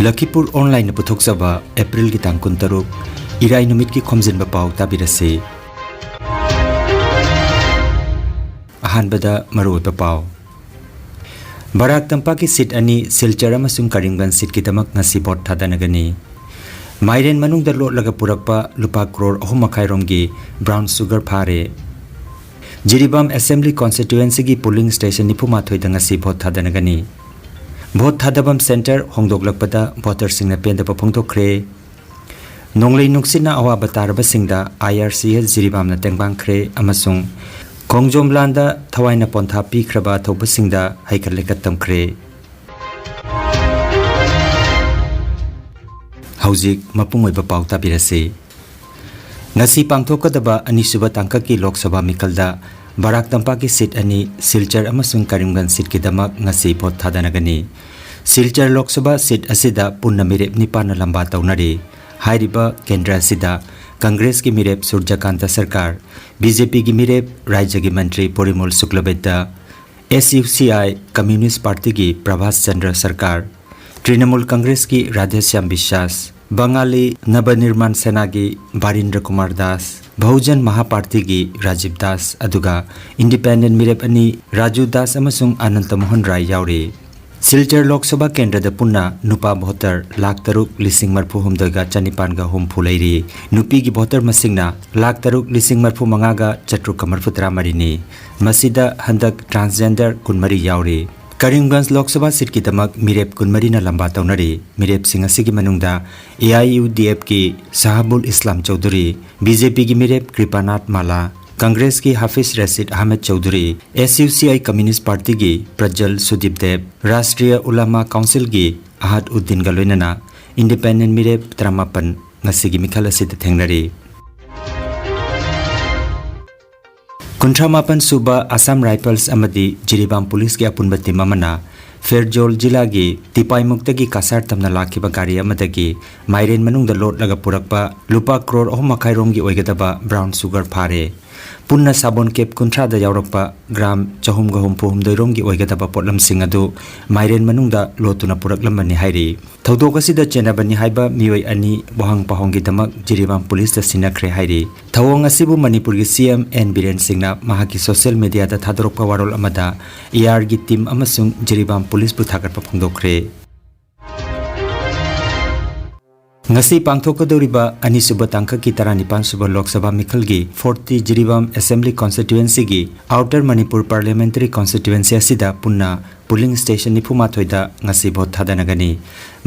Lakhipur online na puthokjaba April ki tang 16 Irai numit ki Khomjinba Pao tabirase. Ahanbada maroiba pao. Barak Tampak ki seat ani Silchar amasung Karimganj seat ki damak ngasi vote thadanagani. Mairen manung da lot laga purakpa lupa crore 3.5 romgi brown sugar phare. Jiribam Assembly constituency ki polling station nipuma thoi da ngasi vote thadanagani. Vote thadabam center hongdok lakpada voter singna penda pa phongthokre. Nonglei nuksina awa batarba singda IRCS Jiribam na tengbang khre amasung Khomjomlanda thawaina pontha pikraba thoba singda haikarlekat tamkhre. Haujik mapungoi ba pauta birase. Ngasi pangthokadaba anisuba tangka ki Lok Sabha mikalda Barak Tampak ki seat ani Silchar amasung Karimganj seat ki damak ngasi vote thadanagani. Silchar Lok Sabha seat asida punna mirep nipana lamba taunari. Hairiba kendra asida Congress ki mirep Surjakanta Sarkar, BJP ki mirep Rajya ki Mantri Porimol Suklabedda, SUCI Communist Party ki Prabhas Chandra Sarkar, Trinamool Congress ki Radheshyam Bishwas, Bangali Nabanirman Sena ki Barindra Kumar Das, Bahujan Mahaparty ki Rajiv Das aduga Independent mirep ani Raju Das amasung Ananta Mohan Rai yauri. Silchar Lok Sabha Kendra da punna nupa voter lakh taruk lising marfu humdaga chanipan ga hum phulairi nupi gi voter masingna lakh taruk lising marfu mangaga chatru kamar futra marini masida handak transgender kunmari yauri. Karimganj Lok Sabha seat ki damak mirep kunmari na lamba taunari mirep singa sigi manungda AIUDF ki Sahabul Islam Chaudhary, BJP ki mirep Kripanath Mala, Congress की Hafiz Rashid Ahmed Chaudhary, SUCI Communist Party की Prajwal Sudeep Dev, Rashtriya Ulama Council की Ahaduddin गलोइनना independent मिरेप 38 ngasi मिखल असिद थेंगनरी. 58 सुबा Assam Rifles अमदी जिरीबाम पुलिस की अपुनबा टीम अमना फेरजोल जिला की तिपाइमुक्त की कासार तमना लाखिबा गाड़ी अमदगी माइरेन मनुंग द लोट लगा पुरकपा लुपा क्रोर 3.5 रोम की ओइगदबा ब्राउन सुगर फारे पुन्ना साबोन केप कुंथ्रा द यावरकपा ग्राम चहुम गहुम पुहुम दोइरोम की ओइगदबा पोटलम सिंग अदु माइरेन मनुंग द लोतुना पुरकलमनि हाइरि थौदोक असिदा चेनाबनि हाइबा मियोय अनि बहंग पहंगी दमक जिरीबाम पुलिस द सिनाख्रे हाइरि थवंग असिबु मणिपुर की CM N बिरेन सिंगना महाकी सोशल मीडिया द थादरोकपा वारोल अमदा AR की टीम अमसुंग जिरीबाम पुलिस बु थागरपा फोंदोखरे. ngasi pangthokadoriba anisuba tangka ki 19 suba Lok Sabha mikalgi 40 Jiribam Assembly constituency gi outer Manipur parliamentary constituency asida punna polling station nipuma thoida ngasi vote thadanagani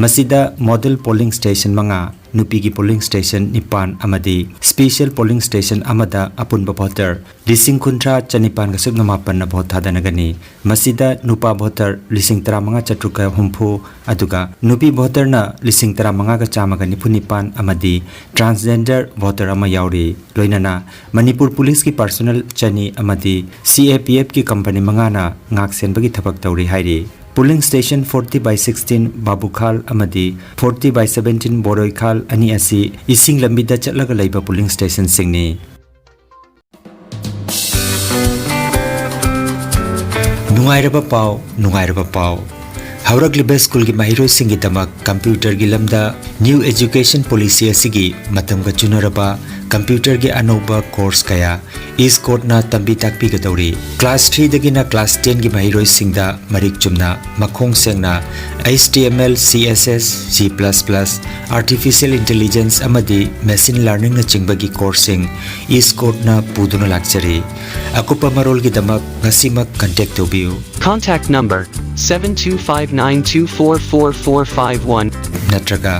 masida model polling station manga nupi gi polling station nipan amadi special polling station amada apunba voter lising kuntra chanipan ga sugna mapan na vote thadanagani masida nupa voter lising 35 chatruka humpu aduga nupi voter na lising 35 ga chamaga nipunipan amadi transgender voter ama yauri loinana Manipur police ki personal chani amadi CAPF ki company mangana ngak senbagi thabak tauri hairi. Polling station 40/16 Babukhal amadi 40/17 Boroikhal ani asi ising lambida chatlaga laiba polling station singni. Nungairaba pao Haurak Libe School ki mahiroi singi tamak computer gi lamda new education policy asigi matam ga chunaraba computer gi anoba course kaya is code na tambi takpi ga dauri class 3 dagi na class 10 gi mahiroi singda marik chumna makhong sengna HTML CSS C++ artificial intelligence amadi machine learning na chingba gi course sing is code na puduna lakchari akupa marol gi damak ngasimak contact tobiu contact number 7259244451 natraga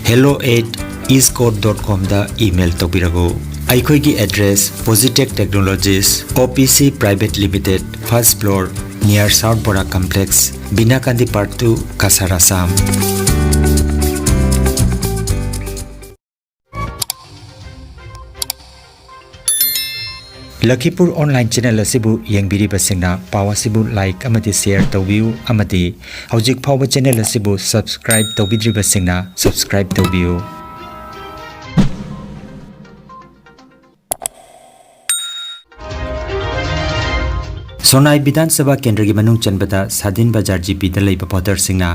hello@eastcode.com da email tobirago aikhoi gi address Positech Technologies OPC Private Limited first floor near South Bora Complex Binakandi Part 2 Kasar Assam. Lakhipur online channel asibu yengbiriba singna pawa sibu like amati share tawbiu amati hojik phawa channel asibu subscribe tawbidriba singna subscribe tawbiu. Sonai Bidan Sabha Kendra gi manung chanbada Sadin Bajar GP da leiba voter singna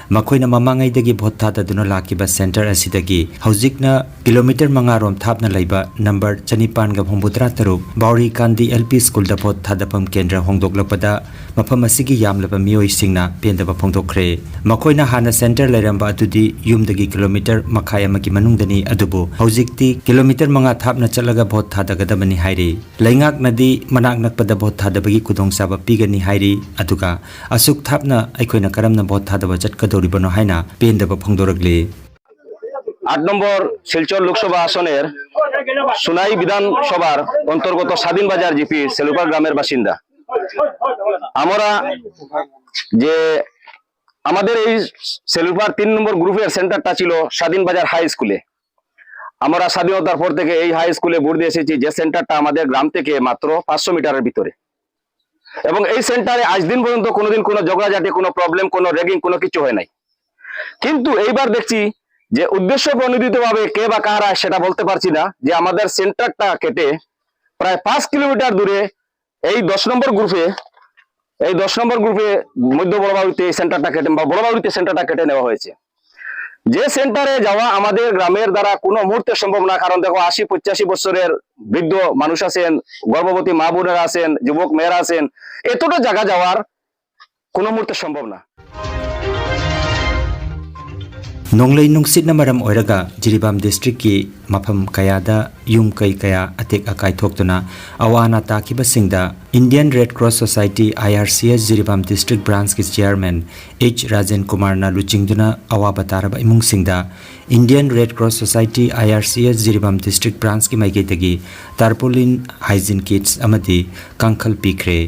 makoina mamangai dagi vote thada duna lakiba center asidagi haujikna kilometer mangarom thapna leiba number chanipan ga bhumbutra taruk Bauri Kandi LP School da vote thadapam kendra hongdoklakpada mafam asigi yamlaba mioi singna pendaba phongdokre makoina hana center leiramba adudi yumdagi kilometer makhai amagi manungdani adubu haujikti kilometer manga thapna chalaga vote thadagadabani hairi laingak nadi manak nakpada vote thadabagi kudong saba pigani hairi aduga asuk thapna aikoina karamna vote thadaba jatkadoribano haina pendaba phongdoragli 8 নম্বর শিলচর লোকসভা আসনের সুনাই বিধানসভার অন্তর্গত স্বাধীন বাজার GP সেলুপার গ্রামের বাসিন্দা আমরা যে আমাদের এই সেলুপার 3 নম্বর গ্রুপের সেন্টারটা ছিল স্বাধীন বাজার হাই স্কুলে আমরা স্বাধীনতার পর থেকে এই হাই স্কুলে ভোট দিয়ে এসেছি যে সেন্টারটা আমাদের গ্রাম থেকে মাত্র 500 মিটারের ভিতরে এবং এই সেন্টারে আজ দিন পর্যন্ত কোনোদিন কোনো ঝগড়াঝাটি কোনো প্রবলেম কোনো র্যাগিং কোনো কিছু হয় নাই কিন্তু এইবার দেখছি যে উদ্দেশ্য প্রণোদিতভাবে কে বা কারা সেটা বলতে পারছি না যে আমাদের সেন্টারটা কেটে প্রায় 5 কিলোমিটার দূরে এই 10 নম্বর গ্রুপে মধ্য বড়বাড়িতে এই সেন্টারটা কেটে বা বড়বাড়িতে সেন্টারটা কেটে নেওয়া হয়েছে যে সেন্টারে যাওয়া আমাদের গ্রামের দ্বারা কোনো মুহূর্তে সম্ভব না কারণ দেখো 80-85 বছরের বৃদ্ধ মানুষ আছেন গর্ভবতী মা বোনেরা আছেন যুবক মেয়েরা আছেন এতটা জায়গা যাওয়ার কোনো মুহূর্তে সম্ভব না Nonglei nungsit na maram oiraga Jiribam district ki mafam kayada yum kai kaya atek akai thoktuna awana takiba singda Indian Red Cross Society IRCS Jiribam district branch ki chairman H Rajan Kumar na luchingduna awa bataraba imung singda Indian Red Cross Society IRCS Jiribam district branch ki maigedagi tarpaulin hygiene kits amadi kankhal pikre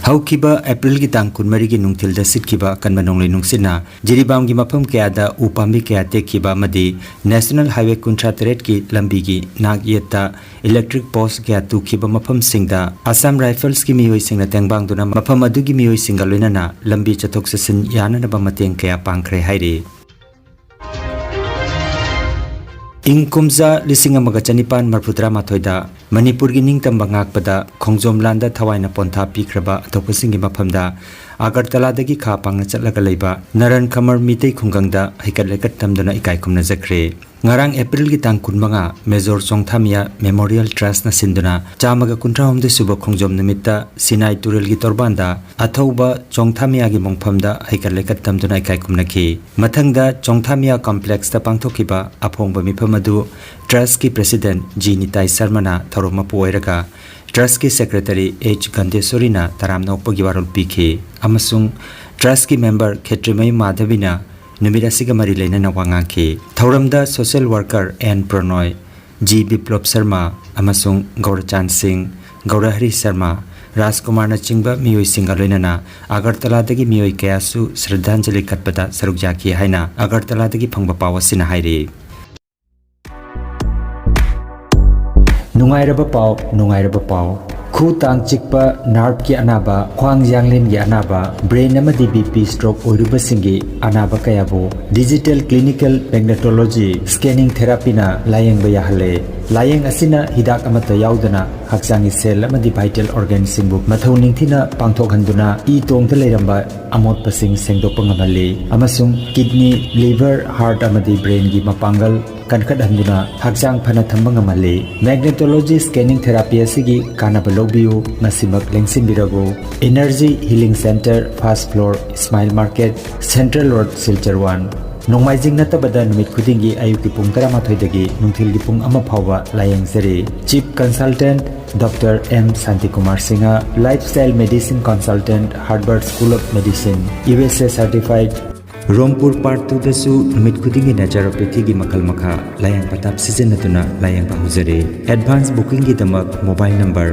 Haukiba April ki tang kunmari ki nungthil da sitkiba kanma nonglei nungsina Jiribam gi mafam kaya da upambi kaya tekiba madi National Highway kuntra teret ki lambi gi nag yetta electric post kaya tukiba mafam singda Assam Rifles ki miyoi singna tengbang duna mafam adu gi miyoi singa loinana lambi chathok sasin yana na ba mateng kaya pangkre hairi Ing kumza lising amaga chanipan marputra mathoida Manipur gi ningtamba ngakpada Khomjinba thawaina pontha pikraba atopasing gi mafamda Agartala dagi kha pangna chatlaga leiba Naran Khamar mitei khungangda haikat lekat tamduna ikai khumna jakre Ngarang April gi tang kunmanga Major Chongthamia Memorial Trust na sinduna chamaga kuntrahomde suba khongjom nimitta Sinai Turel gi torbanda athauba Chongthamia gi mongphamda haikat lekat tamduna ikai khumna ki mathangda Chongthamia complex ta pangthokiba aphongba miphamadu Trust ki President G Nitai Sarmana tharoma poiraga Trust ki Secretary H Gandeswarina taramna opagi warol pikhe amasung Trust ki member Khetrimai Madhavina numira siga mari leinana wangangkhe thauramda social worker N Pronoy G Biplop Sharma amasung Gaurachan Singh Gaurahari Sharma Rajkumar na chingba miyoi singa loinana Agartala dagi miyoi kayasu Shraddhanjali katpada saruk jaki haina Agartala dagi phangba pawasina hairi Nungairaba pau khu tang chikpa nerve ki anaba khwang janglem gi anaba brain amadi bp stroke oiruba singi anaba kayabo digital clinical magnetology scanning therapy na layeng ba yahale layeng asina hidak amata yaudana haksangi cell amadi vital organ singbu mathau ningthina pangthok handuna e tongta leiramba amot pasing sengdokpa ngamali amasung kidney liver heart amadi brain gi mapangal kankat handuna haksang phana thamba ngamali magnetology scanning therapy asigi kanaba lobbiu nasimak lengsin birago energy healing center first floor smile market central road silchar 1 Nongmaijing natabada numit khudingi ayuki pung 13 dagi nungthilgi pung 1 phawba layeng seri chief consultant Dr. M. Santikumar Singha lifestyle medicine consultant Harvard School of Medicine USA certified Rompur Part 2 dasu numit khudingi naturopathy gi makal makha layang patap sijenatuna layang bahujare advance booking gi damak mobile number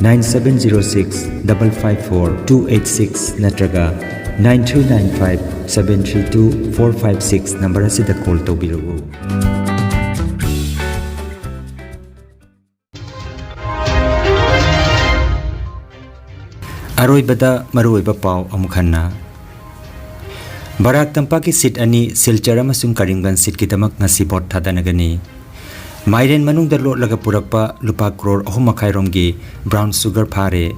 9706 554 286 natraga 9295 732-456 number asida call tawbirugu. Aroibada maruiba pau amukhanna Barak Tampak ki seat ani Silchar amasung Karimgan seat kidamak ngasi vote thadanagani. Mairen manungda lotlaga purakpa lupa crore 3.5 romgi brown sugar phare.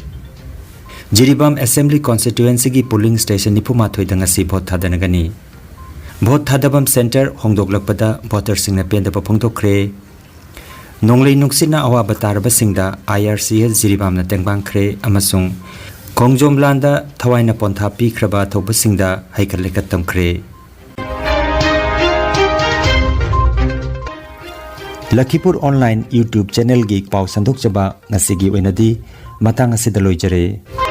Jiribam Assembly Constituency ki polling station nipumathoi da ngasi vote thadanagani. Vote thadabam center hongdoklakpada voter singna pendapa phongtokre. Nonglei nuksina awa bataraba singda IRCS Jiribam na tengbang khre amasung Khomjinba thawaina pontha pikraba thobasingda haikarlekat tamkre. Lakhipur online YouTube channel gi pau sandok chaba ngasigi oinadi matang asida loijare.